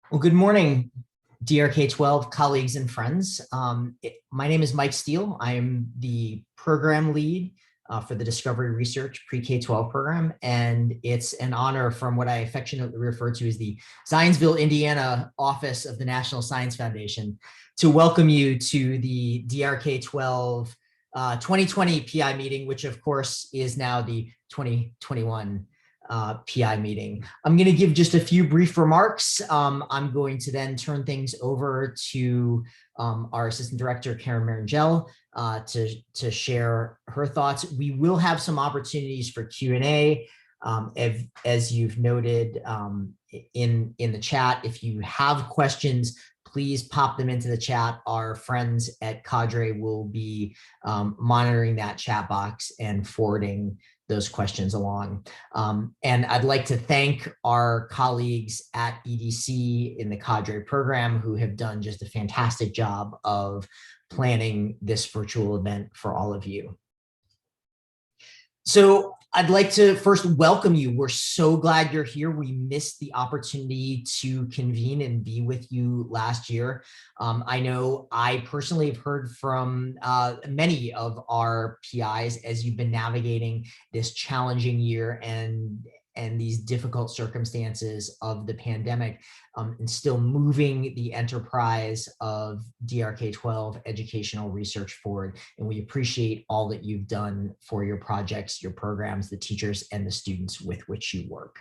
Well, good morning, DRK-12 colleagues and friends. My name is Mike Steele. I am the program lead for the Discovery Research Pre-K-12 program, and it's an honor from what I affectionately refer to as the Zionsville, Indiana office of the National Science Foundation to welcome you to the DRK-12 2020 PI meeting, which of course is now the 2021 PI meeting. I'm going to give just a few brief remarks. I'm going to then turn things over to our Assistant Director, Karen Marrongelle, to share her thoughts. We will have some opportunities for Q&A. As you've noted in the chat, if you have questions, please pop them into the chat. Our friends at Cadre will be monitoring that chat box and forwarding those questions along. And I'd like to thank our colleagues at EDC in the Cadre program who have done just a fantastic job of planning this virtual event for all of you. So I'd like to first welcome you. We're so glad you're here. We missed the opportunity to convene and be with you last year. I know I personally have heard from many of our PIs as you've been navigating this challenging year and these difficult circumstances of the pandemic, and still moving the enterprise of DRK-12 educational research forward. And we appreciate all that you've done for your projects, your programs, the teachers, and the students with which you work.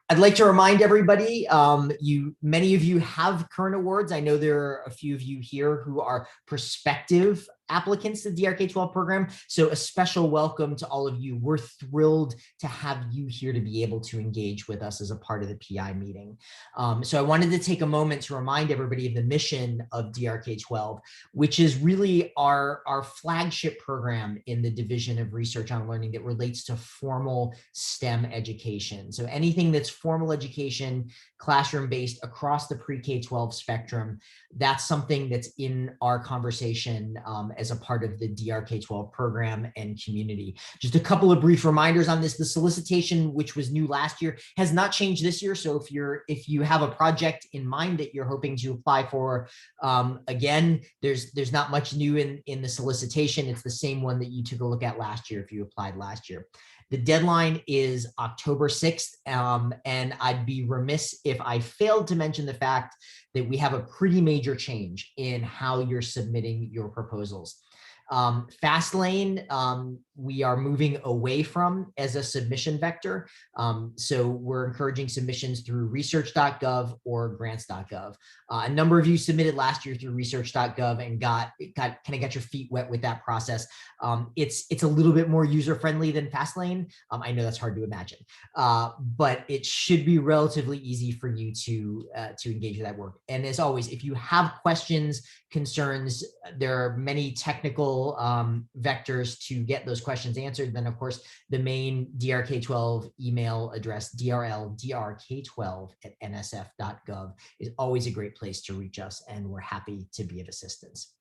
I'd like to remind everybody, many of you have current awards. I know there are a few of you here who are prospective applicants to the DRK-12 program. So a special welcome to all of you. We're thrilled to have you here to be able to engage with us as a part of the PI meeting. So I wanted to take a moment to remind everybody of the mission of DRK-12, which is really our flagship program in the Division of Research on Learning that relates to formal STEM education. So anything that's formal education, classroom-based across the pre-K-12 spectrum, that's something that's in our conversation as a part of the DRK-12 program and community. Just a couple of brief reminders on this. The solicitation, which was new last year, has not changed this year. So if you have a project in mind that you're hoping to apply for, again, there's not much new in the solicitation. It's the same one that you took a look at last year if you applied last year. The deadline is October 6th, and I'd be remiss if I failed to mention the fact that we have a pretty major change in how you're submitting your proposals. Fastlane, we are moving away from as a submission vector. So we're encouraging submissions through research.gov or grants.gov. A number of you submitted last year through research.gov and got your feet wet with that process. It's a little bit more user-friendly than Fastlane. I know that's hard to imagine, but it should be relatively easy for you to engage with that work. And as always, if you have questions, concerns, there are many technical vectors to get those questions answered. Then, of course, the main DRK-12 email address, drk12@nsf.gov, is always a great place to reach us, and we're happy to be of assistance.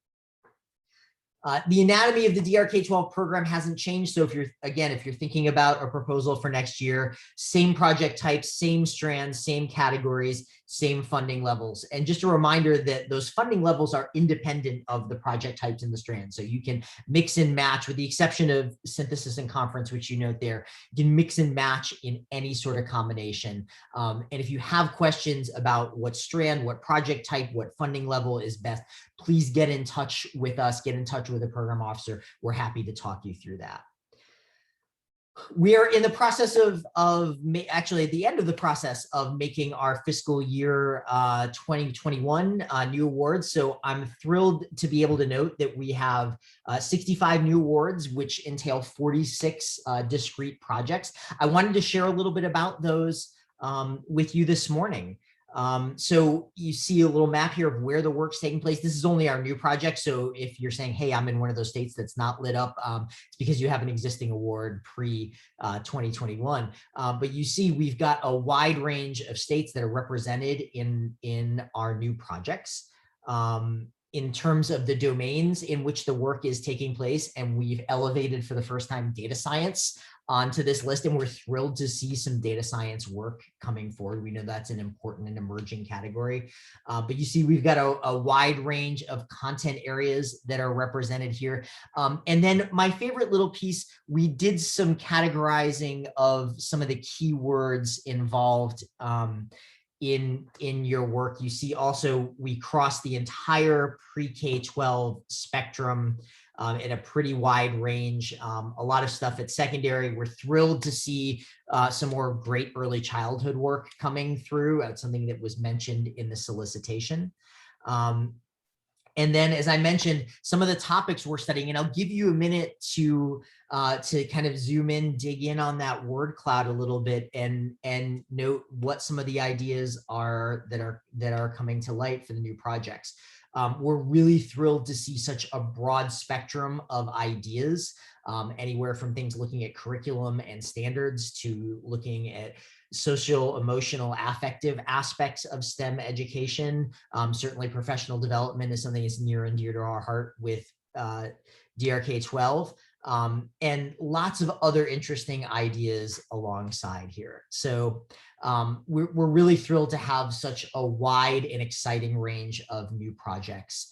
The anatomy of the DRK-12 program hasn't changed. So if you're thinking about a proposal for next year, same project types, same strands, same categories, same funding levels. And just a reminder that those funding levels are independent of the project types in the strands. So you can mix and match, with the exception of synthesis and conference, which you note there, you can mix and match in any sort of combination. And if you have questions about what strand, what project type, what funding level is best, please get in touch with us, get in touch with a program officer. We're happy to talk you through that. We are in the process actually at the end of the process of making our fiscal year 2021 new awards. So I'm thrilled to be able to note that we have 65 new awards, which entail 46 discrete projects. I wanted to share a little bit about those with you this morning. So you see a little map here of where the work's taking place. This is only our new project. So if you're saying, hey, I'm in one of those states that's not lit up, it's because you have an existing award pre-2021. But you see we've got a wide range of states that are represented in our new projects. In terms of the domains in which the work is taking place, and we've elevated for the first time data science onto this list, and we're thrilled to see some data science work coming forward. We know that's an important and emerging category, but you see we've got a wide range of content areas that are represented here. And then my favorite little piece, we did some categorizing of some of the keywords involved in your work. You see also we cross the entire pre-K-12 spectrum in a pretty wide range. A lot of stuff at secondary. We're thrilled to see some more great early childhood work coming through. That's something that was mentioned in the solicitation. And then, as I mentioned, some of the topics we're studying, and I'll give you a minute to kind of zoom in, dig in on that word cloud a little bit, and note what some of the ideas are that are coming to light for the new projects. We're really thrilled to see such a broad spectrum of ideas, anywhere from things looking at curriculum and standards to looking at social, emotional, affective aspects of STEM education. Certainly professional development is something that's near and dear to our heart with DRK-12, and lots of other interesting ideas alongside here. So we're really thrilled to have such a wide and exciting range of new projects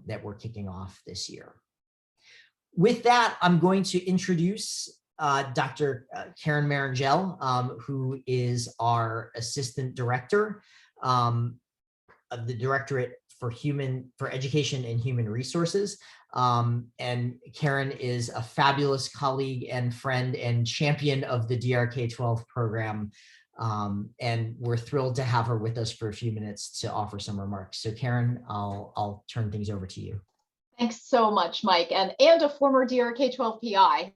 that we're kicking off this year. With that, I'm going to introduce Dr. Karen Marrongelle, who is our Assistant Director of the Directorate for Education and Human Resources. And Karen is a fabulous colleague and friend and champion of the DRK-12 program. And we're thrilled to have her with us for a few minutes to offer some remarks. So Karen, I'll turn things over to you. Thanks so much, Mike, and a former DRK-12 PI.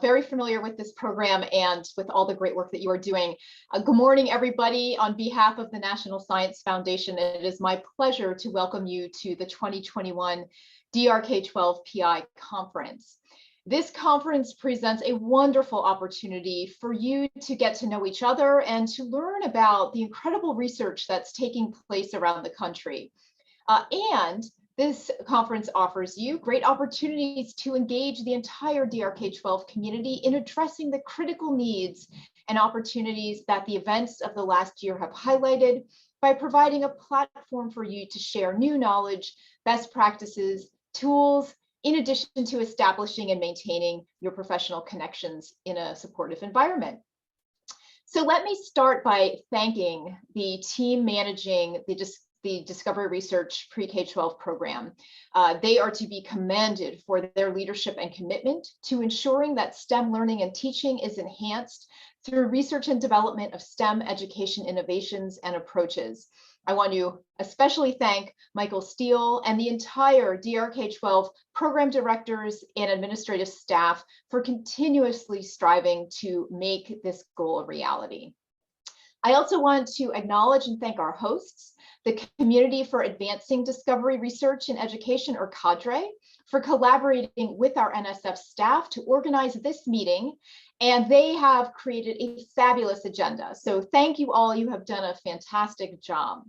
Very familiar with this program and with all the great work that you are doing. Good morning, everybody. On behalf of the National Science Foundation, it is my pleasure to welcome you to the 2021 DRK-12 PI Conference. This conference presents a wonderful opportunity for you to get to know each other and to learn about the incredible research that's taking place around the country. And this conference offers you great opportunities to engage the entire DRK-12 community in addressing the critical needs and opportunities that the events of the last year have highlighted by providing a platform for you to share new knowledge, best practices, tools, in addition to establishing and maintaining your professional connections in a supportive environment. So let me start by thanking the team managing the Discovery Research Pre-K-12 program. They are to be commended for their leadership and commitment to ensuring that STEM learning and teaching is enhanced through research and development of STEM education innovations and approaches. I want to especially thank Michael Steele and the entire DRK-12 program directors and administrative staff for continuously striving to make this goal a reality. I also want to acknowledge and thank our hosts, the Community for Advancing Discovery Research in Education, or CADRE, for collaborating with our NSF staff to organize this meeting, and they have created a fabulous agenda. So thank you all, you have done a fantastic job.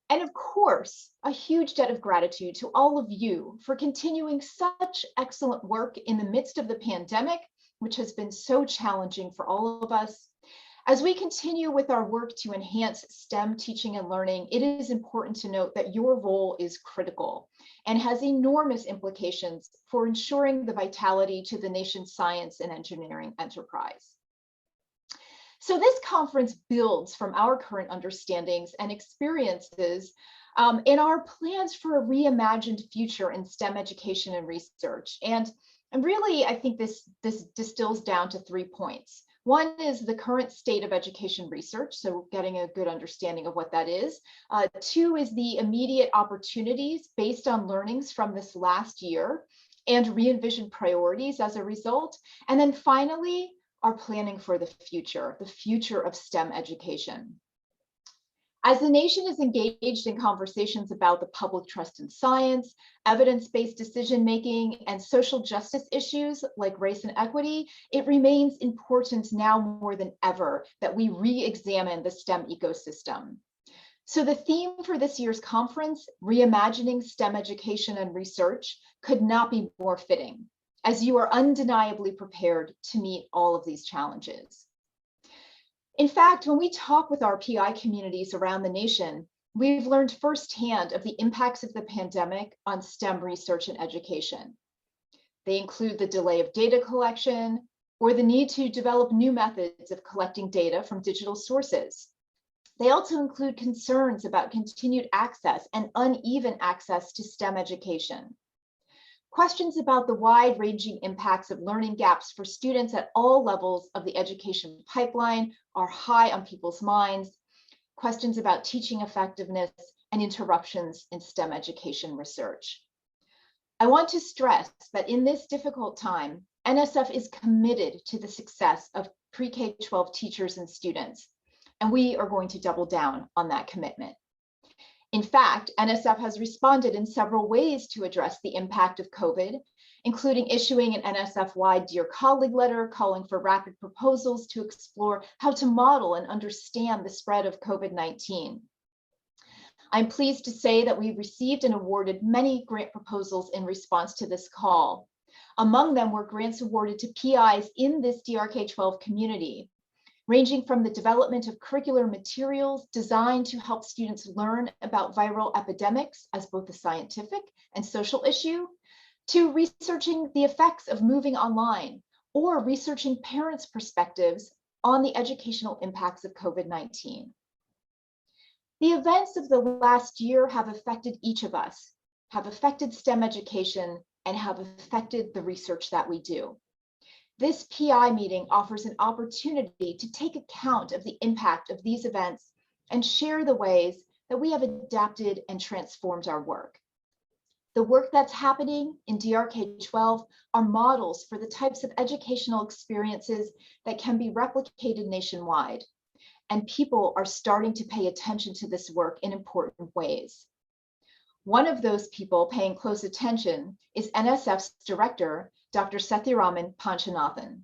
And of course, a huge debt of gratitude to all of you for continuing such excellent work in the midst of the pandemic, which has been so challenging for all of us. As we continue with our work to enhance STEM teaching and learning, it is important to note that your role is critical and has enormous implications for ensuring the vitality to the nation's science and engineering enterprise. So this conference builds from our current understandings and experiences in our plans for a reimagined future in STEM education and research. And really, I think this distills down to 3 points. One is the current state of education research, so getting a good understanding of what that is. 2 is the immediate opportunities based on learnings from this last year and re-envision priorities as a result. And then finally, our planning for the future of STEM education. As the nation is engaged in conversations about the public trust in science, evidence-based decision-making, and social justice issues like race and equity, it remains important now more than ever that we re-examine the STEM ecosystem. So the theme for this year's conference, Reimagining STEM Education and Research, could not be more fitting. as you are undeniably prepared to meet all of these challenges. In fact, when we talk with our PI communities around the nation, we've learned firsthand of the impacts of the pandemic on STEM research and education. They include the delay of data collection or the need to develop new methods of collecting data from digital sources. They also include concerns about continued access and uneven access to STEM education. Questions about the wide-ranging impacts of learning gaps for students at all levels of the education pipeline are high on people's minds. Questions about teaching effectiveness and interruptions in STEM education research. I want to stress that in this difficult time, NSF is committed to the success of pre-K-12 teachers and students, and we are going to double down on that commitment. In fact, NSF has responded in several ways to address the impact of COVID, including issuing an NSF-wide Dear Colleague letter calling for rapid proposals to explore how to model and understand the spread of COVID-19. I'm pleased to say that we received and awarded many grant proposals in response to this call. Among them were grants awarded to PIs in this DRK-12 community, ranging from the development of curricular materials designed to help students learn about viral epidemics as both a scientific and social issue, to researching the effects of moving online or researching parents' perspectives on the educational impacts of COVID-19. The events of the last year have affected each of us, have affected STEM education, and have affected the research that we do. This PI meeting offers an opportunity to take account of the impact of these events and share the ways that we have adapted and transformed our work. The work that's happening in DRK-12 are models for the types of educational experiences that can be replicated nationwide, and people are starting to pay attention to this work in important ways. One of those people paying close attention is NSF's director, Dr. Sethiraman Panchanathan.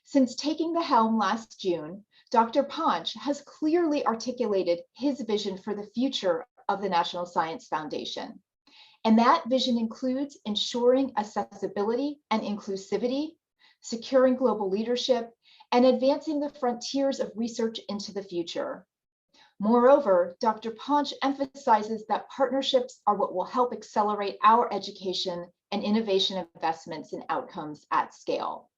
Since taking the helm last June, Dr. Panch has clearly articulated his vision for the future of the National Science Foundation. And that vision includes ensuring accessibility and inclusivity, securing global leadership, and advancing the frontiers of research into the future. Moreover, Dr. Panch emphasizes that partnerships are what will help accelerate our education and innovation investments in outcomes at scale.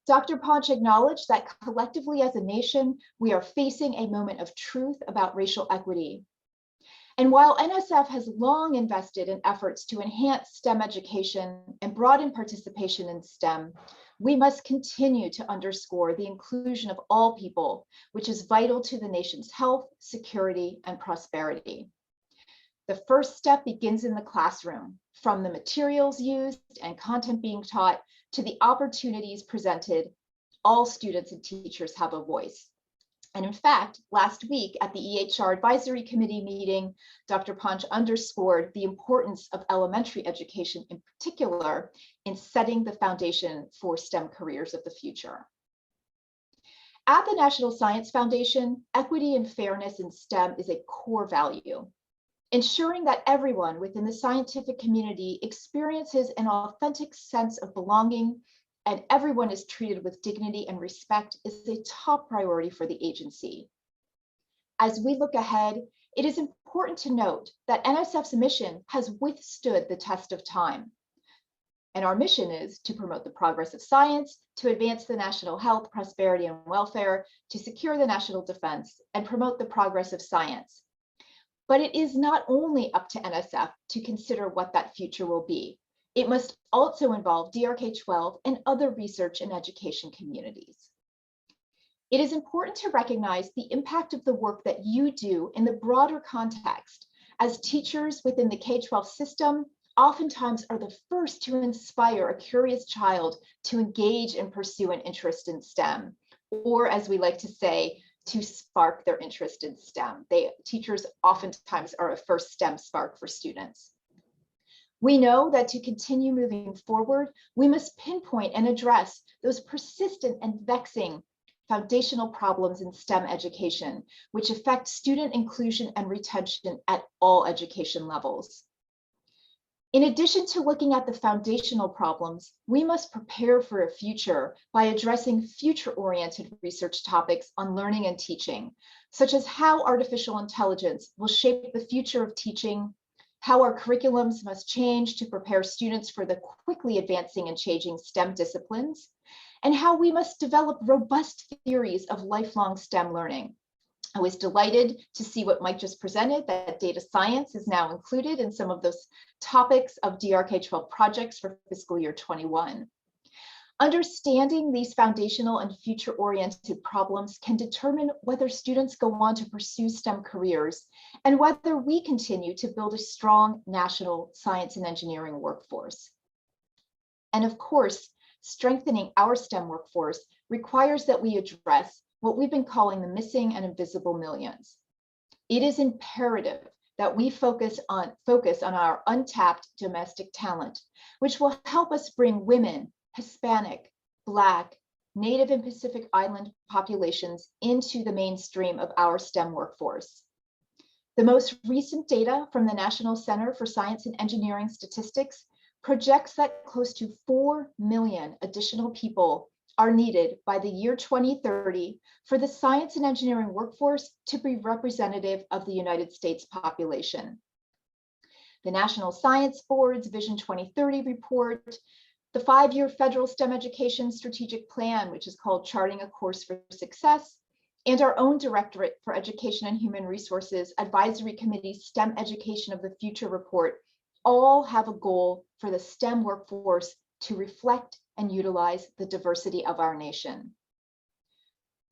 Dr. Panch acknowledged that collectively as a nation, we are facing a moment of truth about racial equity. And while NSF has long invested in efforts to enhance STEM education and broaden participation in STEM, we must continue to underscore the inclusion of all people, which is vital to the nation's health, security, and prosperity. The first step begins in the classroom, from the materials used and content being taught to the opportunities presented. All students and teachers have a voice. And in fact, last week at the EHR Advisory Committee meeting, Dr. Panch underscored the importance of elementary education in particular in setting the foundation for STEM careers of the future. At the National Science Foundation, equity and fairness in STEM is a core value. Ensuring that everyone within the scientific community experiences an authentic sense of belonging and everyone is treated with dignity and respect is a top priority for the agency. As we look ahead, it is important to note that NSF's mission has withstood the test of time. And our mission is to promote the progress of science, to advance the national health, prosperity, and welfare, to secure the national defense, and promote the progress of science. But it is not only up to NSF to consider what that future will be. It must also involve DRK-12 and other research and education communities. It is important to recognize the impact of the work that you do in the broader context, as teachers within the K-12 system oftentimes are the first to inspire a curious child to engage and pursue an interest in STEM, or as we like to say, to spark their interest in STEM. Teachers oftentimes are a first STEM spark for students. We know that to continue moving forward, we must pinpoint and address those persistent and vexing foundational problems in STEM education, which affect student inclusion and retention at all education levels. In addition to looking at the foundational problems, we must prepare for a future by addressing future-oriented research topics on learning and teaching, such as how artificial intelligence will shape the future of teaching, how our curriculums must change to prepare students for the quickly advancing and changing STEM disciplines, and how we must develop robust theories of lifelong STEM learning. I was delighted to see what Mike just presented, that data science is now included in some of those topics of DRK-12 projects for fiscal year 21. Understanding these foundational and future-oriented problems can determine whether students go on to pursue STEM careers and whether we continue to build a strong national science and engineering workforce. And of course, strengthening our STEM workforce requires that we address what we've been calling the missing and invisible millions. It is imperative that we focus on our untapped domestic talent, which will help us bring women, Hispanic, Black, Native and Pacific Island populations into the mainstream of our STEM workforce. The most recent data from the National Center for Science and Engineering Statistics projects that close to 4 million additional people are needed by the year 2030 for the science and engineering workforce to be representative of the United States population. The National Science Board's Vision 2030 report, the 5-year federal STEM education strategic plan, which is called Charting a Course for Success, and our own Directorate for Education and Human Resources Advisory Committee's STEM Education of the Future report all have a goal for the STEM workforce to reflect and utilize the diversity of our nation.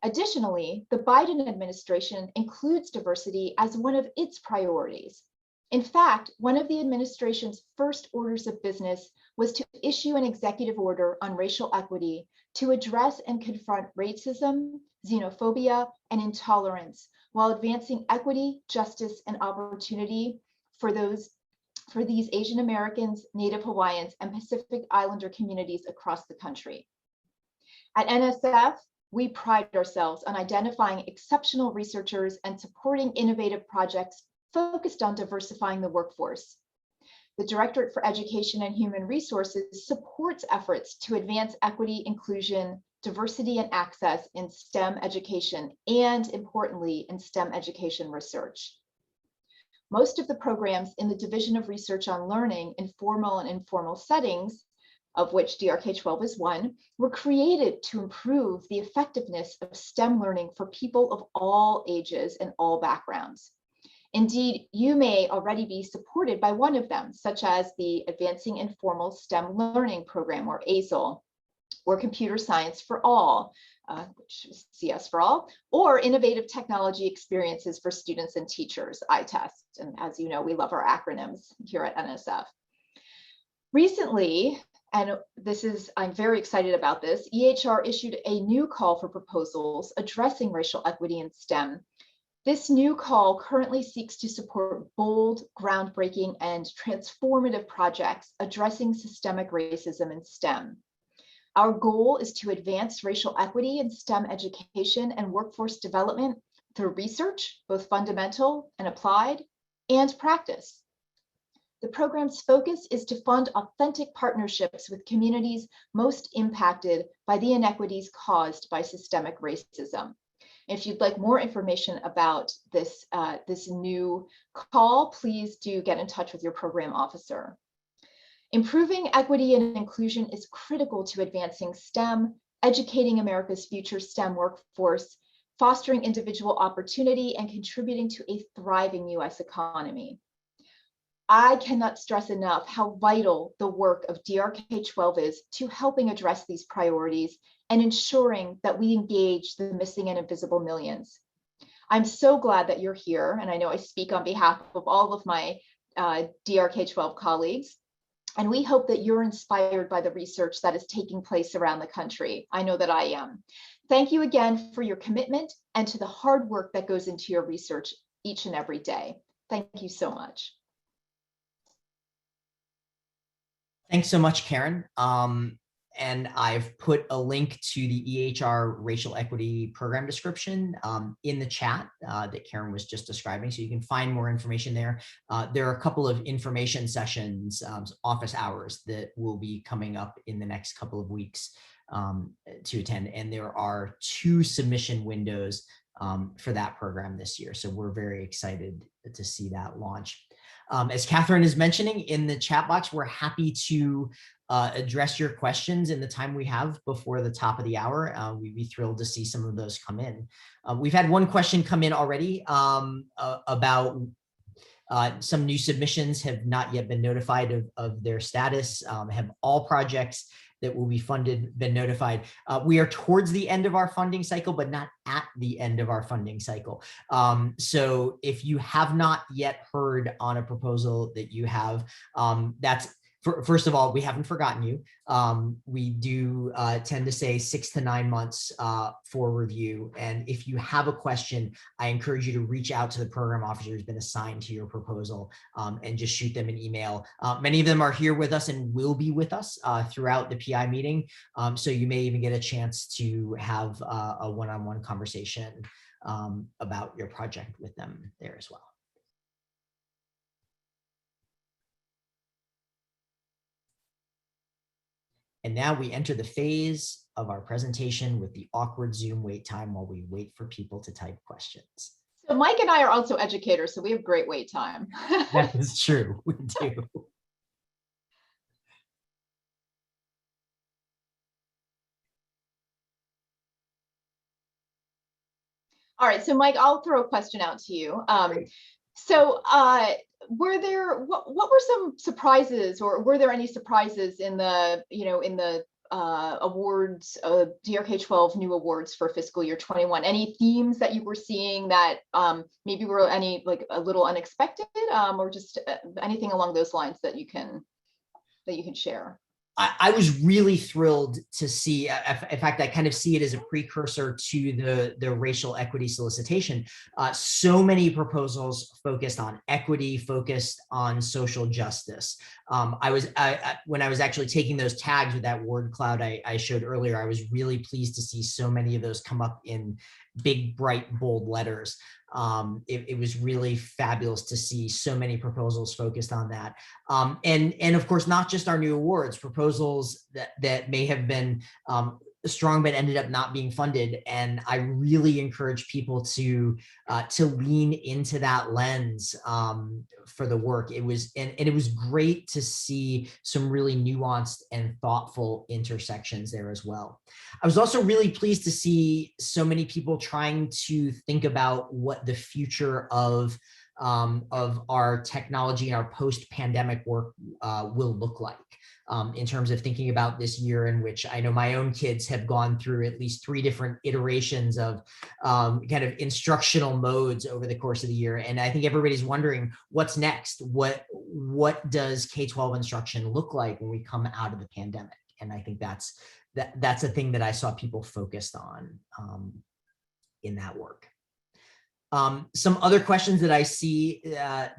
Additionally, the Biden administration includes diversity as one of its priorities. In fact, one of the administration's first orders of business was to issue an executive order on racial equity to address and confront racism, xenophobia, and intolerance while advancing equity, justice, and opportunity for these Asian Americans, Native Hawaiians, and Pacific Islander communities across the country. At NSF, we pride ourselves on identifying exceptional researchers and supporting innovative projects focused on diversifying the workforce. The Directorate for Education and Human Resources supports efforts to advance equity, inclusion, diversity, and access in STEM education, and importantly, in STEM education research. Most of the programs in the Division of Research on Learning in formal and informal settings, of which DRK-12 is one, were created to improve the effectiveness of STEM learning for people of all ages and all backgrounds. Indeed, you may already be supported by one of them, such as the Advancing Informal STEM Learning Program, or ASIL, or Computer Science for All, which is CS for All, or Innovative Technology Experiences for Students and Teachers, ITEST. And as you know, we love our acronyms here at NSF. Recently, and I'm very excited about this, EHR issued a new call for proposals addressing racial equity in STEM. This new call currently seeks to support bold, groundbreaking, and transformative projects addressing systemic racism in STEM. Our goal is to advance racial equity in STEM education and workforce development through research, both fundamental and applied, and practice. The program's focus is to fund authentic partnerships with communities most impacted by the inequities caused by systemic racism. If you'd like more information about this new call, please do get in touch with your program officer. Improving equity and inclusion is critical to advancing STEM, educating America's future STEM workforce, fostering individual opportunity, and contributing to a thriving US economy. I cannot stress enough how vital the work of DRK-12 is to helping address these priorities and ensuring that we engage the missing and invisible millions. I'm so glad that you're here, and I know I speak on behalf of all of my DRK-12 colleagues, and we hope that you're inspired by the research that is taking place around the country. I know that I am. Thank you again for your commitment and to the hard work that goes into your research each and every day. Thank you so much. Thanks so much, Karen. and I've put a link to the EHR racial equity program description in the chat that Karen was just describing. So you can find more information there. There are a couple of information sessions, office hours that will be coming up in the next couple of weeks to attend. And there are 2 submission windows for that program this year. So we're very excited to see that launch. As Catherine is mentioning in the chat box, we're happy to address your questions in the time we have before the top of the hour. We'd be thrilled to see some of those come in. We've had one question come in already about some new submissions have not yet been notified of their status. Have all projects that will be funded been notified? We are towards the end of our funding cycle, but not at the end of our funding cycle. So if you have not yet heard on a proposal that you have, first of all, we haven't forgotten you. We do tend to say 6 to 9 months for review. And if you have a question, I encourage you to reach out to the program officer who's been assigned to your proposal and just shoot them an email. Many of them are here with us and will be with us throughout the PI meeting. So you may even get a chance to have a one-on-one conversation about your project with them there as well. And now we enter the phase of our presentation with the awkward Zoom wait time while we wait for people to type questions. So Mike and I are also educators, so we have great wait time. That is true, we do. All right, so Mike, I'll throw a question out to you. Were there what were some surprises, or were there any surprises in the awards, DRK-12 new awards for fiscal year 21? Any themes that you were seeing that maybe were a little unexpected, or just anything along those lines that you can share? I was really thrilled to see, in fact, I kind of see it as a precursor to the racial equity solicitation. So many proposals focused on equity, focused on social justice. When I was actually taking those tags with that word cloud I showed earlier, I was really pleased to see so many of those come up in big, bright, bold letters. It was really fabulous to see so many proposals focused on that. And of course, not just our new awards, proposals that may have been strong but ended up not being funded. And I really encourage people to lean into that lens for the work. It was it was great to see some really nuanced and thoughtful intersections there as well. I was also really pleased to see so many people trying to think about what the future of our technology and our post-pandemic work will look like. In terms of thinking about this year in which I know my own kids have gone through at least 3 different iterations of kind of instructional modes over the course of the year. And I think everybody's wondering what's next. What does K-12 instruction look like when we come out of the pandemic? And I think that's a thing that I saw people focused on in that work. Some other questions that I see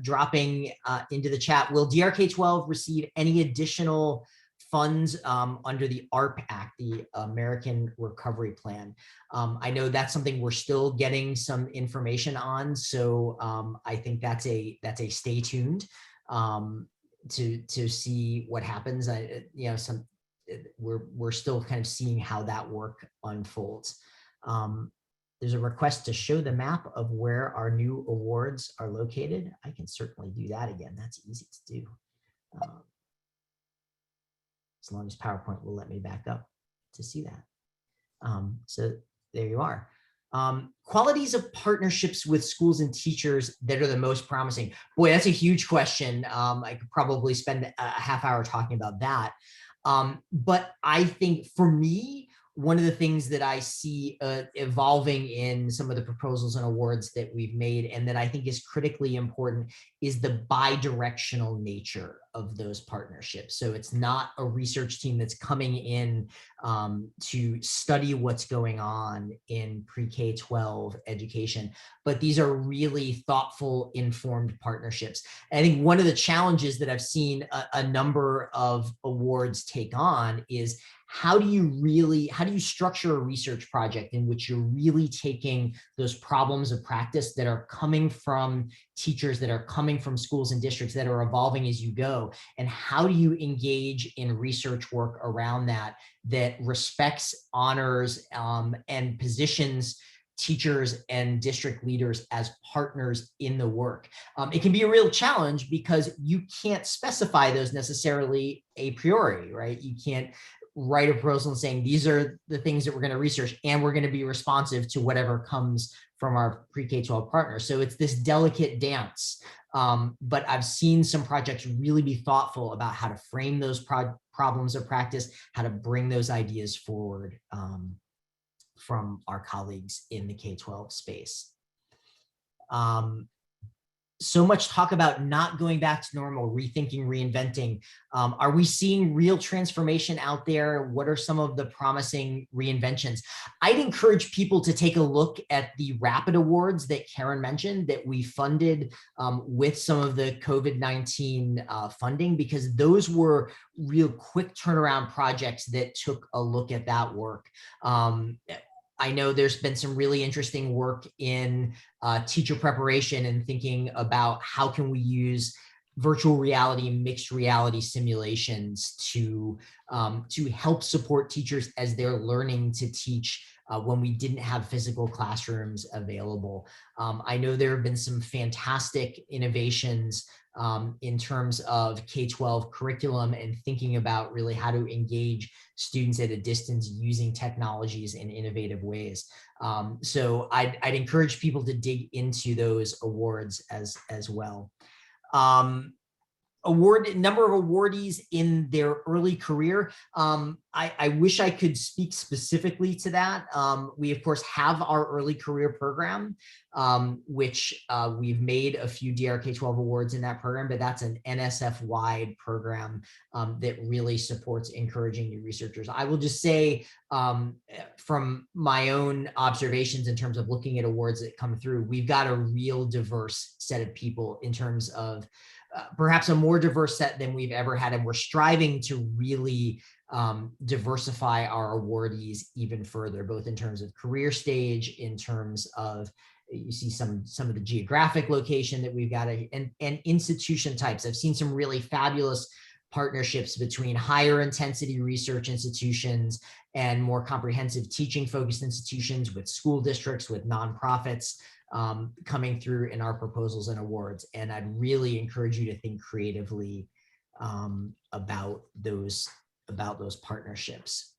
dropping into the chat: will DRK-12 receive any additional funds under the ARP Act, the American Recovery Plan? I know that's something we're still getting some information on, so I think that's a stay tuned to see what happens. We're still kind of seeing how that work unfolds. There's a request to show the map of where our new awards are located. I can certainly do that again. That's easy to do. As long as PowerPoint will let me back up to see that. So there you are. Qualities of partnerships with schools and teachers that are the most promising. Boy, that's a huge question. I could probably spend a half hour talking about that. But I think for me, one of the things that I see evolving in some of the proposals and awards that we've made, and that I think is critically important, is the bi-directional nature of those partnerships. So it's not a research team that's coming in to study what's going on in pre-K-12 education, but these are really thoughtful, informed partnerships. And I think one of the challenges that I've seen a number of awards take on is how do you structure a research project in which you're really taking those problems of practice that are coming from teachers, that are coming from schools and districts that are evolving as you go, and how do you engage in research work around that respects, honors, and positions teachers and district leaders as partners in the work. It can be a real challenge because you can't specify those necessarily a priori, right? You can't write a proposal and saying, these are the things that we're going to research, and we're going to be responsive to whatever comes from our pre-K-12 partners. So it's this delicate dance. But I've seen some projects really be thoughtful about how to frame those problems of practice, how to bring those ideas forward from our colleagues in the K-12 space. So much talk about not going back to normal, rethinking, reinventing. Are we seeing real transformation out there? What are some of the promising reinventions? I'd encourage people to take a look at the Rapid Awards that Karen mentioned that we funded with some of the COVID-19 funding, because those were real quick turnaround projects that took a look at that work. I know there's been some really interesting work in teacher preparation and thinking about how can we use virtual reality and mixed reality simulations to help support teachers as they're learning to teach when we didn't have physical classrooms available. I know there have been some fantastic innovations in terms of K-12 curriculum and thinking about really how to engage students at a distance using technologies in innovative ways. So I'd encourage people to dig into those awards as well. Number of awardees in their early career. I wish I could speak specifically to that. We of course have our early career program, which we've made a few DRK-12 awards in that program, but that's an NSF wide program that really supports encouraging new researchers. I will just say from my own observations in terms of looking at awards that come through, we've got a real diverse set of people in terms of perhaps a more diverse set than we've ever had. And we're striving to really diversify our awardees even further, both in terms of career stage, in terms of, you see some of the geographic location that we've got, and institution types. I've seen some really fabulous partnerships between higher intensity research institutions and more comprehensive teaching focused institutions with school districts, with nonprofits, coming through in our proposals and awards. And I'd really encourage you to think creatively about those partnerships.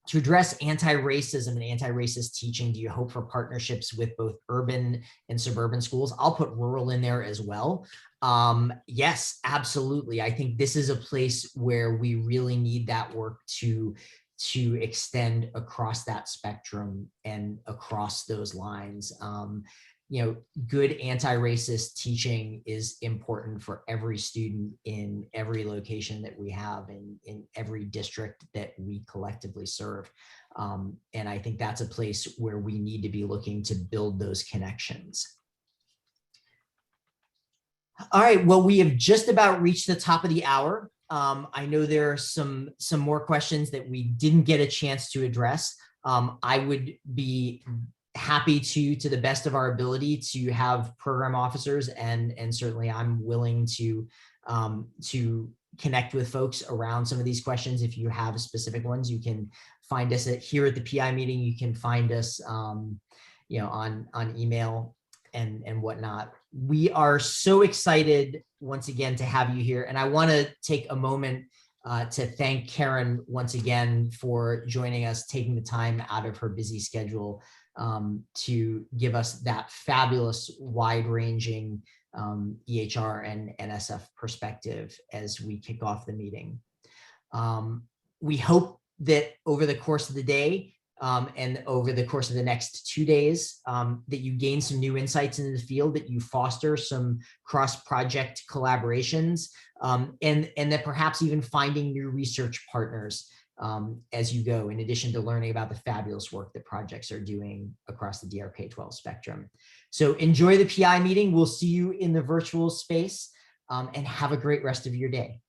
To address anti-racism and anti-racist teaching, do you hope for partnerships with both urban and suburban schools? I'll put rural in there as well. Yes, absolutely. I think this is a place where we really need that work to extend across that spectrum and across those lines. Good anti-racist teaching is important for every student in every location that we have in every district that we collectively serve. And I think that's a place where we need to be looking to build those connections. All right, well, we have just about reached the top of the hour. I know there are some more questions that we didn't get a chance to address. I would be happy to the best of our ability to have program officers, and certainly I'm willing to connect with folks around some of these questions. If you have specific ones, you can find us here at the PI meeting. You can find us on email and whatnot. We are so excited once again to have you here. And I want to take a moment to thank Karen once again for joining us, taking the time out of her busy schedule to give us that fabulous wide-ranging EHR and NSF perspective as we kick off the meeting. We hope that over the course of the day, and over the course of the next 2 days, that you gain some new insights into the field, that you foster some cross-project collaborations, and that perhaps even finding new research partners as you go, in addition to learning about the fabulous work that projects are doing across the DRK-12 spectrum. So enjoy the PI meeting. We'll see you in the virtual space, and have a great rest of your day.